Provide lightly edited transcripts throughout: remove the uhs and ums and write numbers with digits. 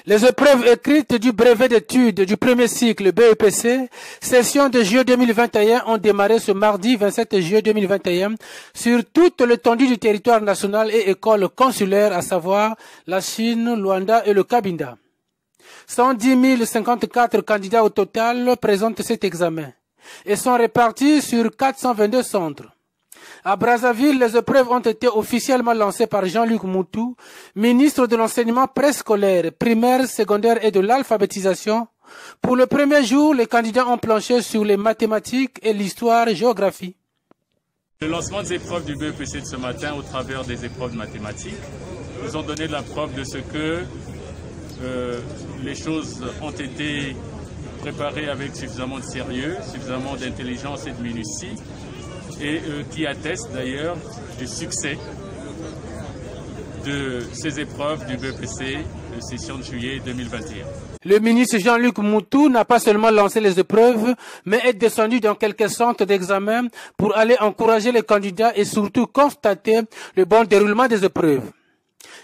Les épreuves écrites du brevet d'études du premier cycle BEPC, session de juillet 2021, ont démarré ce mardi 27 juillet 2021 sur toute l'étendue du territoire national et écoles consulaires, à savoir la Chine, Luanda et le Cabinda. 110 054 candidats au total présentent cet examen et sont répartis sur 422 centres. À Brazzaville, les épreuves ont été officiellement lancées par Jean-Luc Moutou, ministre de l'enseignement préscolaire, primaire, secondaire et de l'alphabétisation. Pour le premier jour, les candidats ont planché sur les mathématiques et l'histoire-géographie. Le lancement des épreuves du BEPC de ce matin au travers des épreuves mathématiques nous ont donné la preuve de ce que les choses ont été préparées avec suffisamment de sérieux, suffisamment d'intelligence et de minutie, et qui atteste d'ailleurs du succès de ces épreuves du BEPC de session de juillet 2021. Le ministre Jean-Luc Moutou n'a pas seulement lancé les épreuves, mais est descendu dans quelques centres d'examen pour aller encourager les candidats et surtout constater le bon déroulement des épreuves.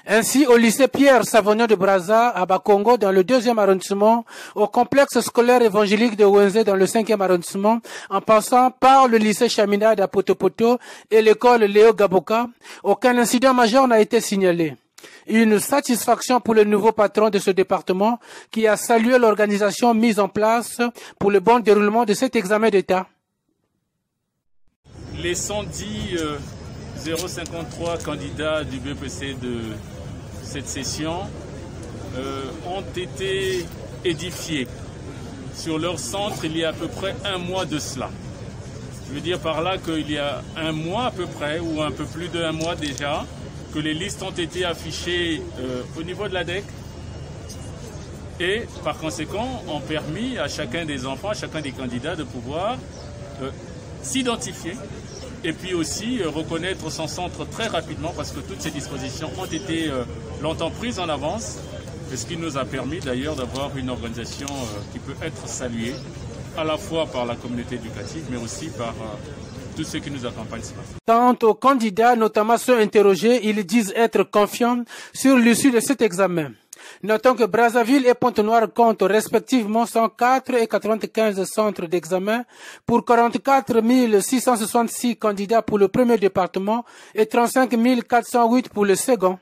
Ainsi, au lycée Pierre Savognon de Brazza, à Bakongo, dans le 2e arrondissement, au complexe scolaire évangélique de Wenze, dans le 5e arrondissement, en passant par le lycée Chaminade à Potopoto et l'école Léo Gaboka, aucun incident majeur n'a été signalé. Une satisfaction pour le nouveau patron de ce département qui a salué l'organisation mise en place pour le bon déroulement de cet examen d'État. Les 110 053 candidats du BEPC de cette session ont été édifiés sur leur centre il y a à peu près un mois de cela. Je veux dire par là qu'il y a un mois à peu près, ou un peu plus d'un mois déjà, que les listes ont été affichées au niveau de l'ADEC et par conséquent ont permis à chacun des enfants, à chacun des candidats de pouvoir s'identifier et puis aussi reconnaître son centre très rapidement parce que toutes ces dispositions ont été longtemps prises en avance, ce qui nous a permis d'ailleurs d'avoir une organisation qui peut être saluée à la fois par la communauté éducative mais aussi par tous ceux qui nous accompagnent ce matin. Quant aux candidats, notamment ceux interrogés, ils disent être confiants sur l'issue de cet examen. Notons que Brazzaville et Pointe-Noire comptent respectivement 104 et 95 centres d'examen pour 44 666 candidats pour le premier département et 35 408 pour le second.